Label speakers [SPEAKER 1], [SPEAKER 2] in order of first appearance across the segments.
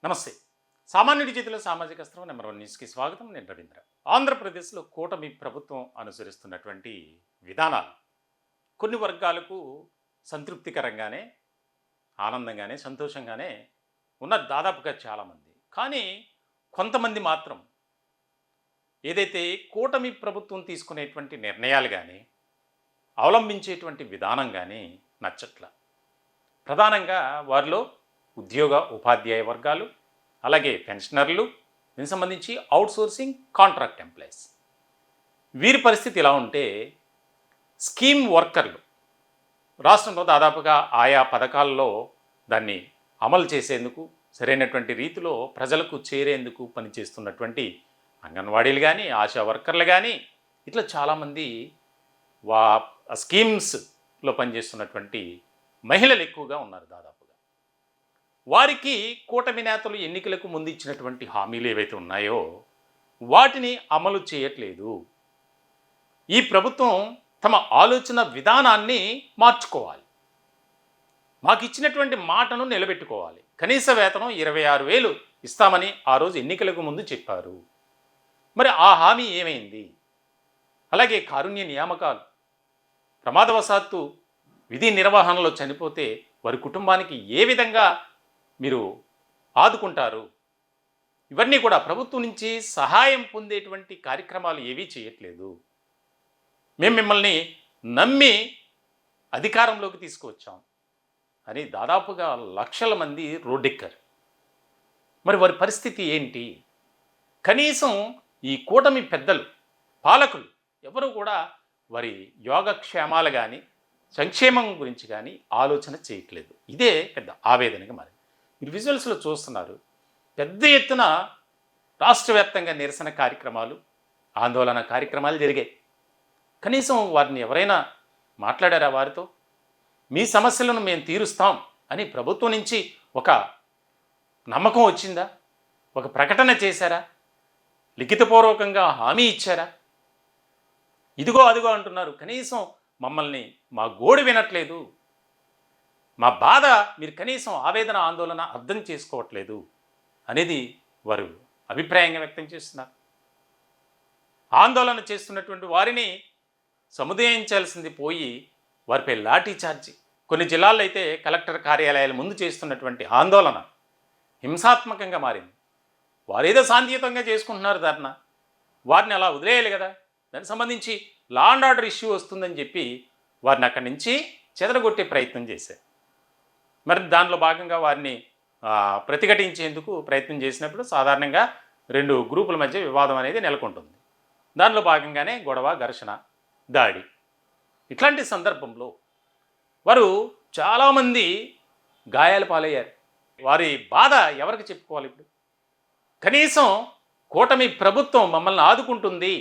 [SPEAKER 1] నమస్తే. సామాన్యుడి చేతిలో సామాజిక అస్త్రం నెంబర్ 1 న్యూస్కి స్వాగతం. నేను రవీంద్ర. ఆంధ్రప్రదేశ్లో కూటమి ప్రభుత్వం అనుసరిస్తున్నటువంటి విధానాలు కొన్ని వర్గాలకు సంతృప్తికరంగానే, ఆనందంగానే, సంతోషంగానే ఉన్న దాదాపుగా చాలామంది. కానీ కొంతమంది మాత్రం ఏదైతే కూటమి ప్రభుత్వం తీసుకునేటువంటి నిర్ణయాలు కానీ, అవలంబించేటువంటి విధానం కానీ నచ్చట్ల. ప్రధానంగా వారిలో ఉద్యోగ ఉపాధ్యాయ వర్గాలు, అలాగే పెన్షనర్లు, దీనికి సంబంధించి అవుట్సోర్సింగ్ కాంట్రాక్ట్ ఎంప్లాయీస్. వీరి పరిస్థితి ఎలా ఉంటే, స్కీమ్ వర్కర్లు రాష్ట్రంలో దాదాపుగా ఆయా పథకాల్లో దాన్ని అమలు చేసేందుకు, సరైనటువంటి రీతిలో ప్రజలకు చేరేందుకు పనిచేస్తున్నటువంటి అంగన్వాడీలు కానీ, ఆశా వర్కర్లు కానీ, ఇట్లా చాలామంది వా స్కీమ్స్లో పనిచేస్తున్నటువంటి మహిళలు ఎక్కువగా ఉన్నారు దాదాపుగా. వారికి కూటమి నేతలు ఎన్నికలకు ముందు ఇచ్చినటువంటి హామీలు ఏవైతే ఉన్నాయో వాటిని అమలు చేయట్లేదు. ఈ ప్రభుత్వం తమ ఆలోచన విధానాన్ని మార్చుకోవాలి. మాకు ఇచ్చినటువంటి మాటను నిలబెట్టుకోవాలి. కనీస వేతనం 26,000 ఇస్తామని ఆ రోజు ఎన్నికలకు ముందు చెప్పారు. మరి ఆ హామీ ఏమైంది? అలాగే కారుణ్య నియామకాలు, ప్రమాదవశాత్తు విధి నిర్వహణలో చనిపోతే వారి కుటుంబానికి ఏ విధంగా మీరు ఆదుకుంటారు? ఇవన్నీ కూడా ప్రభుత్వం నుంచి సహాయం పొందేటువంటి కార్యక్రమాలు ఏవీ చేయట్లేదు. మేము మిమ్మల్ని నమ్మి అధికారంలోకి తీసుకువచ్చాం అని దాదాపుగా లక్షల మంది రోడ్డెక్కారు. మరి వారి పరిస్థితి ఏంటి? కనీసం ఈ కూటమి పెద్దలు, పాలకులు ఎవరు కూడా వారి యోగక్షేమాలు కానీ, సంక్షేమం గురించి కానీ ఆలోచన చేయట్లేదు. ఇదే పెద్ద ఆవేదనగా మారింది. మీరు విజువల్స్లో చూస్తున్నారు, పెద్ద ఎత్తున రాష్ట్ర వ్యాప్తంగా నిరసన కార్యక్రమాలు, ఆందోళన కార్యక్రమాలు జరిగాయి. కనీసం వారిని ఎవరైనా మాట్లాడారా? వారితో మీ సమస్యలను మేము తీరుస్తాం అని ప్రభుత్వం నుంచి ఒక నమ్మకం వచ్చిందా? ఒక ప్రకటన చేశారా? లిఖితపూర్వకంగా హామీ ఇచ్చారా? ఇదిగో అదిగో అంటున్నారు. కనీసం మమ్మల్ని, మా గోడు వినట్లేదు, మా బాధ మీరు కనీసం ఆవేదన, ఆందోళన అర్థం చేసుకోవట్లేదు అనేది వారు అభిప్రాయంగా వ్యక్తం చేస్తున్నారు. ఆందోళన చేస్తున్నటువంటి వారిని సముదాయించాల్సింది పోయి వారిపై లాఠీ చార్జీ. కొన్ని జిల్లాల్లో అయితే కలెక్టర్ కార్యాలయాల ముందు చేస్తున్నటువంటి ఆందోళన హింసాత్మకంగా మారింది. వారు ఏదో శాంతియుతంగా చేసుకుంటున్నారు ధర్నా, వారిని అలా వదిలేయాలి కదా. దానికి సంబంధించి లా అండ్ ఆర్డర్ ఇష్యూ వస్తుందని చెప్పి వారిని అక్కడి నుంచి చెదరగొట్టే ప్రయత్నం చేశారు. మరి దానిలో భాగంగా వారిని ప్రతిఘటించేందుకు ప్రయత్నం చేసినప్పుడు సాధారణంగా 2 గ్రూపుల మధ్య వివాదం అనేది నెలకొంటుంది. దానిలో భాగంగానే గొడవ, ఘర్షణ, దాడి. ఇట్లాంటి సందర్భంలో వారు చాలామంది గాయాల పాలయ్యారు. వారి బాధ ఎవరికి చెప్పుకోవాలి? ఇప్పుడు కనీసం కూటమి ప్రభుత్వం మమ్మల్ని ఆదుకుంటుంది,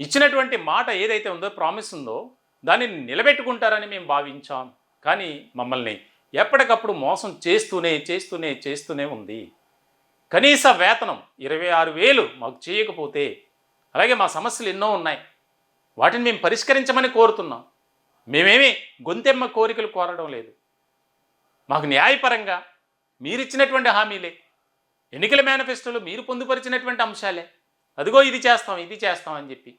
[SPEAKER 1] ఇచ్చినటువంటి మాట ఏదైతే ఉందో, ప్రామిస్ ఉందో, దాన్ని నిలబెట్టుకుంటారని మేము భావించాం. కానీ మమ్మల్ని ఎప్పటికప్పుడు మోసం చేస్తూనే ఉంది. కనీస వేతనం 26,000 మాకు చేయకపోతే, అలాగే మా సమస్యలు ఎన్నో ఉన్నాయి, వాటిని మేము పరిష్కరించమని కోరుతున్నాం. మేమేమి గొంతెమ్మ కోరికలు కోరడం లేదు. మాకు న్యాయపరంగా మీరిచ్చినటువంటి హామీలే, ఎన్నికల మేనిఫెస్టోలో మీరు పొందుపరిచినటువంటి అంశాలే, అదిగో ఇది చేస్తాం అని చెప్పి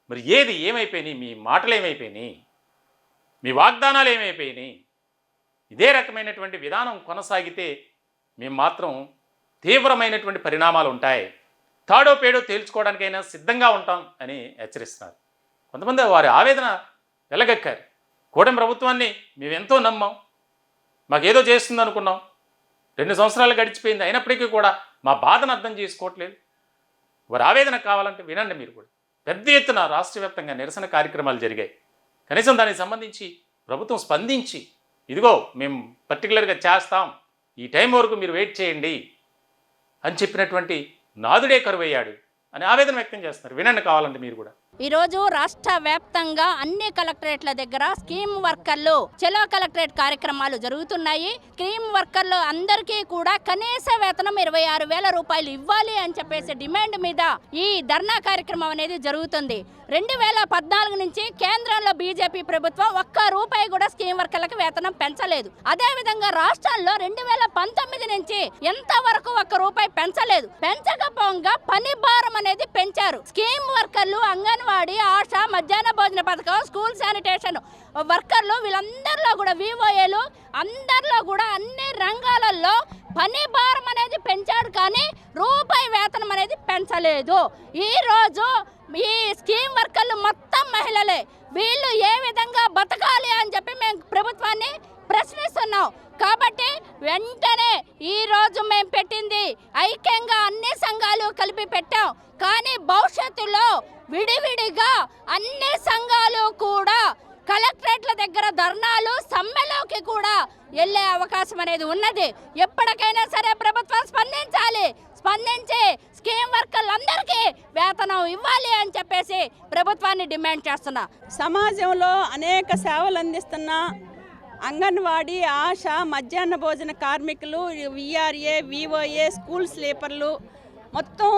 [SPEAKER 1] మరి ఏమైపోయినాయి? మీ మాటలు ఏమైపోయినాయి? మీ వాగ్దానాలు ఏమైపోయినాయి? ఇదే రకమైనటువంటి విధానం కొనసాగితే మేము మాత్రం తీవ్రమైనటువంటి పరిణామాలు ఉంటాయి, తాడో పేడో తేల్చుకోవడానికైనా సిద్ధంగా ఉంటాం అని హెచ్చరిస్తున్నారు. కొంతమంది వారి ఆవేదన వెలగక్కారు. కూటమి ప్రభుత్వాన్ని మేమెంతో నమ్మాం, మాకేదో చేస్తుంది అనుకున్నాం, 2 సంవత్సరాలు గడిచిపోయింది, అయినప్పటికీ కూడా మా బాధను అర్థం చేసుకోవట్లేదు. వారి ఆవేదన కావాలంటే వినండి. మీరు కూడా పెద్ద ఎత్తున రాష్ట్ర వ్యాప్తంగా నిరసన కార్యక్రమాలు జరిగాయి. కనీసం దానికి సంబంధించి ప్రభుత్వం స్పందించి, ఇదిగో మేము పర్టికులర్గా చేస్తాం, ఈ టైం వరకు మీరు వెయిట్ చేయండి అని చెప్పినటువంటి నాదుడే కరువయ్యాడు అని ఆవేదన వ్యక్తం చేస్తున్నారు. వినండి కావాలంటే మీరు కూడా.
[SPEAKER 2] ఈరోజు రాష్ట్ర వ్యాప్తంగా అన్ని కలెక్టరేట్ల దగ్గర స్కీమ్ వర్కర్లు చలో కలెక్టరేట్ కార్యక్రమాలు జరుగుతున్నాయి. స్కీమ్ వర్కర్లు అందరికీ కూడా కనీస వేతనం 26,000 రూపాయలు ఇవ్వాలి అని చెప్పేసి డిమాండ్ మీద ఈ ధర్నా కార్యక్రమం అనేది జరుగుతుంది. 2014 నుంచి కేంద్రంలో బీజేపీ ప్రభుత్వం ఒక్క రూపాయి కూడా స్కీమ్ వర్కర్లకు వేతనం పెంచలేదు. అదేవిధంగా రాష్ట్రాల్లో 2019 నుంచి ఎంతవరకు ఒక్క రూపాయి పెంచలేదు. పెంచకపోగా పని భారం అనేది పెంచారు. స్కీమ్ వర్కర్లు, అంగన్వాడీ, ఆశా, మధ్యాహ్న భోజన పథకం, స్కూల్ శానిటేషన్ వర్కర్లు వీళ్ళందరిలో కూడా వివోఏలు అందరిలో కూడా అన్ని రంగాలలో పని భారం అనేది పెంచాడు, కానీ రూపాయి వేతనం అనేది పెంచలేదు. ఈరోజు ఈ స్కీమ్ వర్కర్లు మొత్తం మహిళలే. వీళ్ళు ఏ విధంగా బతకాలి అని చెప్పి మేము ప్రభుత్వాన్ని ప్రశ్నిస్తున్నాం. కాబట్టి వెంటనే ఈరోజు మేము పెట్టింది ఐక్యంగా అన్ని సంఘాలు కలిపి పెట్టాం. కానీ భవిష్యత్తులో విడివిడిగా అన్ని సంఘాలు కూడా కలెక్టరేట్ల దగ్గర ధర్నాలు, సమ్మెలోకి కూడా వెళ్ళే అవకాశం అనేది ఉన్నది. ఎప్పటికైనా సరే ప్రభుత్వం స్పందించాలి. స్పందించి స్కీమ్ వర్కర్లందరికీ వేతనం ఇవ్వాలి అని చెప్పేసి ప్రభుత్వాన్ని డిమాండ్ చేస్తున్నా.
[SPEAKER 3] సమాజంలో అనేక సేవలు అందిస్తున్న అంగన్వాడీ, ఆశా, మధ్యాహ్న భోజన కార్మికులు, విఆర్ఏ, వివోఏ, స్కూల్ స్లీపర్లు మొత్తం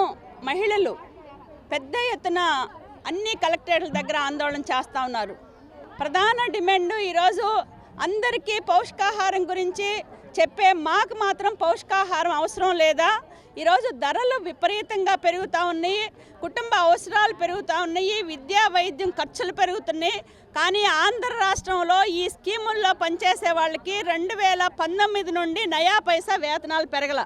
[SPEAKER 3] మహిళలు పెద్ద ఎత్తున అన్ని కలెక్టరేట్ల దగ్గర ఆందోళన చేస్తూ ఉన్నారు. ప్రధాన డిమాండ్ ఈరోజు అందరికీ పౌష్టికాహారం గురించి చెప్పే మాకు మాత్రం పౌష్టికాహారం అవసరం లేదా? ఈరోజు ధరలు విపరీతంగా పెరుగుతూ ఉన్నాయి, కుటుంబ అవసరాలు పెరుగుతూ ఉన్నాయి, విద్యా వైద్యం ఖర్చులు పెరుగుతున్నాయి. కానీ ఆంధ్ర రాష్ట్రంలో ఈ స్కీముల్లో పనిచేసే వాళ్ళకి 2019 నుండి నయా పైసా వేతనాలు పెరగల.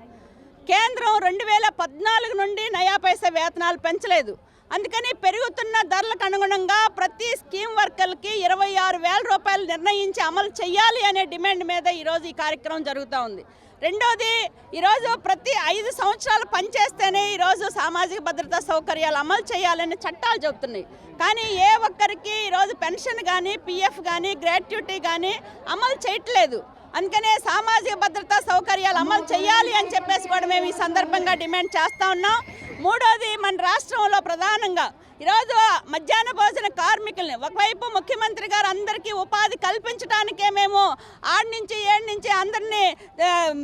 [SPEAKER 3] కేంద్రం 2014 నుండి నయా పైసా వేతనాలు పెంచలేదు. అందుకని పెరుగుతున్న ధరలకు అనుగుణంగా ప్రతి స్కీమ్ వర్కర్లకి 26,000 రూపాయలు నిర్ణయించి అమలు చేయాలి అనే డిమాండ్ మీద ఈరోజు ఈ కార్యక్రమం జరుగుతూ ఉంది. రెండోది, ఈరోజు ప్రతి 5 సంవత్సరాలు పనిచేస్తేనే ఈరోజు సామాజిక భద్రతా సౌకర్యాలు అమలు చేయాలని చట్టాలు చెబుతున్నాయి. కానీ ఏ ఒక్కరికి ఈరోజు పెన్షన్ కానీ, పిఎఫ్ కానీ, గ్రాట్యుటీ కానీ అమలు చేయట్లేదు. అందుకనే సామాజిక భద్రతా సౌకర్యాలు అమలు చేయాలి అని చెప్పేసి కూడా మేము ఈ సందర్భంగా డిమాండ్ చేస్తూ ఉన్నాం. మూడోది, మన రాష్ట్రంలో ప్రధానంగా ఈరోజు మధ్యాహ్న భోజన కార్మికుల్ని ఒకవైపు ముఖ్యమంత్రి గారు అందరికీ ఉపాధి కల్పించడానికే మేము 6 నుంచి 7 నుంచి అందరినీ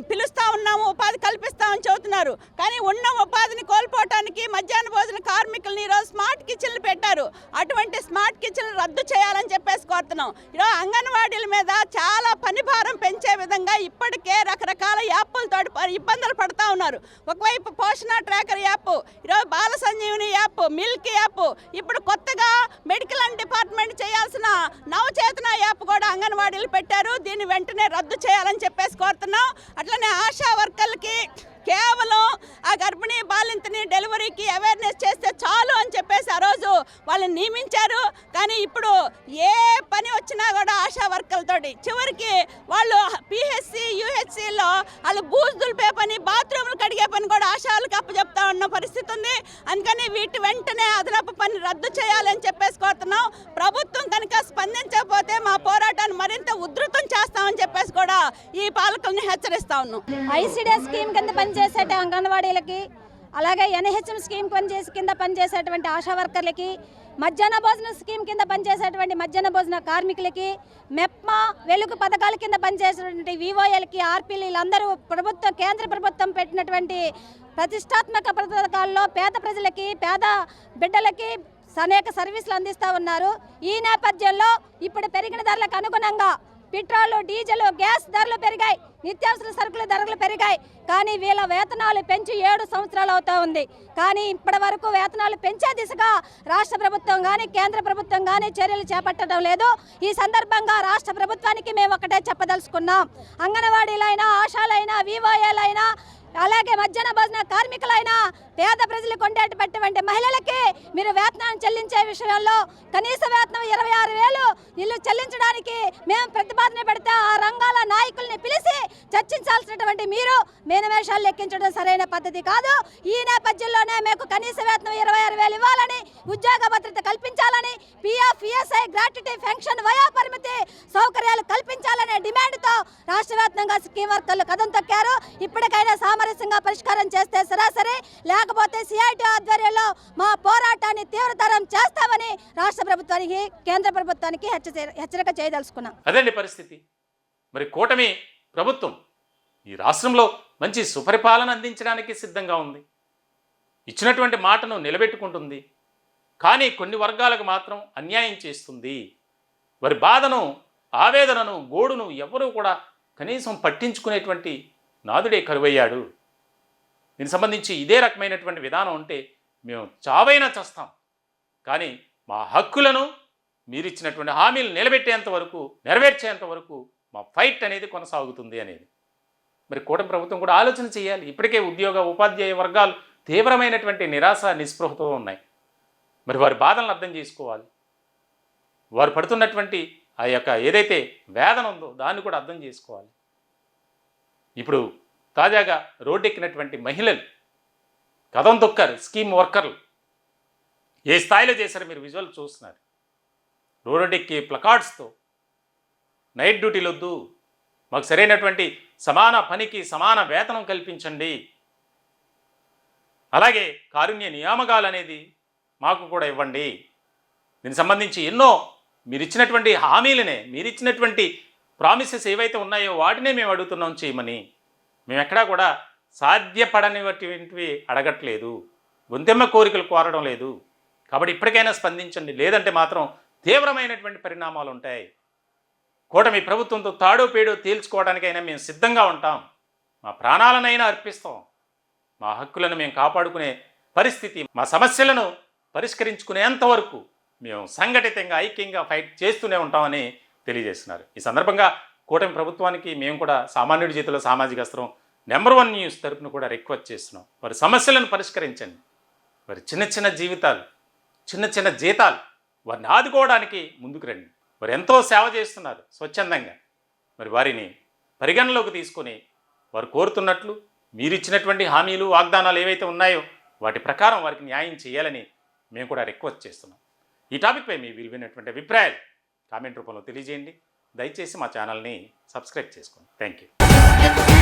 [SPEAKER 3] పిలుస్తూ ఉన్నాము, ఉపాధి కల్పిస్తామని చెబుతున్నారు. కానీ ఉన్న ఉపాధిని కోల్పోవటానికి మధ్యాహ్న భోజన కార్మికుల్ని ఈరోజు స్మార్ట్ కిచెన్లు పెట్టారు. అటువంటి స్మార్ట్ కిచెన్లు రద్దు చేయాలని చెప్పేసి కోరుతున్నాం. ఈరోజు అంగన్వాడీల మీద చాలా పని భారం పెంచే విధంగా ఇప్పటికే రకరకాల యాప్లతో ఇబ్బందులు పడుతూ ఉన్నారు. ఒకవైపు పోషణ ట్రాకర్ యాప్, ఈరోజు బాల సంజీవని యాప్, మిల్క్ యాప్, ఇప్పుడు కొత్తగా మెడికల్ డిపార్ట్మెంట్ చేయాల్సిన నవచేతన యాప్ కూడా అంగన్వాడీలు పెట్టారు. దీన్ని వెంటనే రద్దు చేయాలని చెప్పేసి కోరుతున్నాం. అట్లనే ఆశా వర్కర్లకి కేవలం ఆ గర్భిణీ బాలింతని డెలివరీకి అవేర్నెస్ చేస్తే చాలు అని చెప్పేసి ఆ రోజు వాళ్ళని నియమించారు. కానీ ఇప్పుడు ఏ పని వచ్చినా కూడా ఆశా వర్కర్లతోటి చివరికి వాళ్ళు పిహెచ్సి, యూహెచ్సిలో వాళ్ళు బూజు దులిపే పని, బాత్రూములు కడిగే పని కూడా ఆశాలకు అప్పచెప్తా ఉన్న పరిస్థితి ఉంది. అందుకని వీటి వెంటనే అదనపు పని రద్దు చేయాలని చెప్పేసి కోరుతున్నాం. ప్రభుత్వం కనుక స్పందించకపోతే మా పోరాటాన్ని మరింత ఉధృతం చేస్తామని చెప్పేసి కూడా ఈ పాలకుల్ని హెచ్చరిస్తా ఉన్నాం.
[SPEAKER 4] ఐసిడిఎస్ స్కీమ్ కింద పనిచేసే అంగన్వాడీలకి, అలాగే ఎన్హెచ్ఎం స్కీమ్ కింద పనిచేసేటువంటి ఆశా వర్కర్లకి, మధ్యాహ్న భోజన స్కీమ్ కింద పనిచేసేటువంటి మధ్యాహ్న భోజన కార్మికులకి, మెప్మా, వెలుగు పథకాల కింద పనిచేసేటువంటి వివోఏలకి, ఆర్పీలు వీళ్ళందరూ కేంద్ర ప్రభుత్వం పెట్టినటువంటి ప్రతిష్టాత్మక పథకాల్లో పేద ప్రజలకి, పేద బిడ్డలకి అనేక సర్వీసులు అందిస్తూ ఉన్నారు. ఈ నేపథ్యంలో ఇప్పుడు పెరిగిన ధరలకు అనుగుణంగా పెట్రోలు, డీజిల్, గ్యాస్ ధరలు పెరిగాయి, నిత్యావసర సరుకుల ధరలు పెరిగాయి. కానీ వీళ్ళ వేతనాలు పెంచి 7 సంవత్సరాలు అవుతా ఉంది. కానీ ఇప్పటి వరకు వేతనాలు పెంచే దిశగా రాష్ట్ర ప్రభుత్వం కానీ కేంద్ర ప్రభుత్వం కానీ చర్యలు చేపట్టడం లేదు. ఈ సందర్భంగా రాష్ట్ర ప్రభుత్వానికి మేము ఒకటే చెప్పదలుచుకున్నాం. అంగన్వాడీలైనా, ఆశాలైనా, వివోఏలైనా, అలాగే మధ్యాహ్న భోజన కార్మికులైనా, పేద ప్రజలకు ఉండేటటువంటి మహిళలకి మీరు వేతనాన్ని చెల్లించే విషయంలో కనీస వేతనం 26,000 ఇల్లు చెల్లించడానికి మేము ప్రతిపాదన పెడితే ఆ రంగాల నాయకుల్ని పిలిచి చర్చించాల్సినటువంటి మీరు మేనమేషాలు లెక్కించడం సరైన పద్ధతి కాదు. ఈ నేపథ్యంలోనే మీకు కనీస వేతనం 26,000 ఇవ్వాలని, ఉద్యోగ భద్రత కల్పించాలని, పిఎఫ్, ఈఎస్ఐ, గ్రాట్యుటీ, పెన్షన్, వయో పరిమితి సౌకర్యాలు కల్పించాలనే డిమాండ్తో రాష్ట్ర వ్యాప్తంగా స్కీమ్ వర్కర్లు కదం తొక్కారు. ఇప్పటికైనా సామరస్యంగా పరిష్కారం చేస్తే సరాసరి, లేకపోతే సిఐటి ఆధ్వర్యంలో మా పోరాటాన్ని తీవ్రతరం చేస్తామని రాష్ట్ర ప్రభుత్వానికి, కేంద్ర ప్రభుత్వానికి హెచ్చరిక చేయదలుచుకున్నాం.
[SPEAKER 1] అదండి పరిస్థితి. మరి కూటమి ప్రభుత్వం ఈ రాష్ట్రంలో మంచి సుపరిపాలన అందించడానికి సిద్ధంగా ఉంది, ఇచ్చినటువంటి మాటను నిలబెట్టుకుంటుంది. కానీ కొన్ని వర్గాలకు మాత్రం అన్యాయం చేస్తుంది. వారి బాధను, ఆవేదనను, గోడును ఎవరూ కూడా కనీసం పట్టించుకునేటువంటి నాదుడే కరువయ్యాడు. దీనికి సంబంధించి ఇదే రకమైనటువంటి విధానం ఉంటే మేము చావైనా చస్తాం, కానీ మా హక్కులను మీరిచ్చినటువంటి హామీలు నిలబెట్టేంత వరకు, నెరవేర్చేంత వరకు మా ఫైట్ అనేది కొనసాగుతుంది అనేది మరి కూటమి ప్రభుత్వం కూడా ఆలోచన చేయాలి. ఇప్పటికే ఉద్యోగ, ఉపాధ్యాయ వర్గాలు తీవ్రమైనటువంటి నిరాశ, నిస్పృహతో ఉన్నాయి. మరి వారి బాధలను అర్థం చేసుకోవాలి. వారు పడుతున్నటువంటి ఆ యొక్క ఏదైతే వేదన ఉందో దాన్ని కూడా అర్థం చేసుకోవాలి. ఇప్పుడు తాజాగా రోడ్డెక్కినటువంటి మహిళలు, కదం తొక్కారు స్కీమ్ వర్కర్లు, ఏ స్థాయిలో చేశారో మీరు విజువల్ చూస్తున్నారు. రోడ్డెక్కి ప్లకార్డ్స్తో నైట్ డ్యూటీలు వద్దు, మాకు సరైనటువంటి సమాన పనికి సమాన వేతనం కల్పించండి, అలాగే కారుణ్య నియామకాలు అనేది మాకు కూడా ఇవ్వండి, దీనికి సంబంధించి ఎన్నో మీరిచ్చినటువంటి హామీలనే, మీరిచ్చినటువంటి ప్రామిసెస్ ఏవైతే ఉన్నాయో వాటినే మేము అడుగుతున్నాం చేయమని. మేము ఎక్కడా కూడా సాధ్యపడనిటువంటివి అడగట్లేదు, గొంతెమ్మ కోరికలు కోరడం లేదు. కాబట్టి ఇప్పటికైనా స్పందించండి, లేదంటే మాత్రం తీవ్రమైనటువంటి పరిణామాలు ఉంటాయి. కూటమి ప్రభుత్వంతో తాడో పేడో తేల్చుకోవడానికైనా మేము సిద్ధంగా ఉంటాం, మా ప్రాణాలనైనా అర్పిస్తాం. మా హక్కులను మేము కాపాడుకునే పరిస్థితి, మా సమస్యలను పరిష్కరించుకునేంత వరకు మేము సంఘటితంగా, ఐక్యంగా ఫైట్ చేస్తూనే ఉంటామని తెలియజేస్తున్నారు. ఈ సందర్భంగా కూటమి ప్రభుత్వానికి మేము కూడా సామాన్యుడి చేతిలో సామాజిక అస్త్రం #1 న్యూస్ తరపున కూడా రిక్వెస్ట్ చేస్తున్నాం. వారి సమస్యలను పరిష్కరించండి. వారి చిన్న చిన్న జీవితాలు, చిన్న చిన్న జీతాలు, వారిని ఆదుకోవడానికి ముందుకు రండి. వారు ఎంతో సేవ చేస్తున్నారు స్వచ్ఛందంగా. మరి వారిని పరిగణలోకి తీసుకొని వారు కోరుతున్నట్లు మీరిచ్చినటువంటి హామీలు, వాగ్దానాలు ఏవైతే ఉన్నాయో వాటి ప్రకారం వారికి న్యాయం చేయాలని మేము కూడా రిక్వెస్ట్ చేస్తున్నాం. ఈ టాపిక్పై మీ విలువైనటువంటి అభిప్రాయాలు కామెంట్ రూపంలో తెలియజేయండి. దయచేసి మా ఛానల్ని సబ్స్క్రైబ్ చేసుకోండి. Thank you.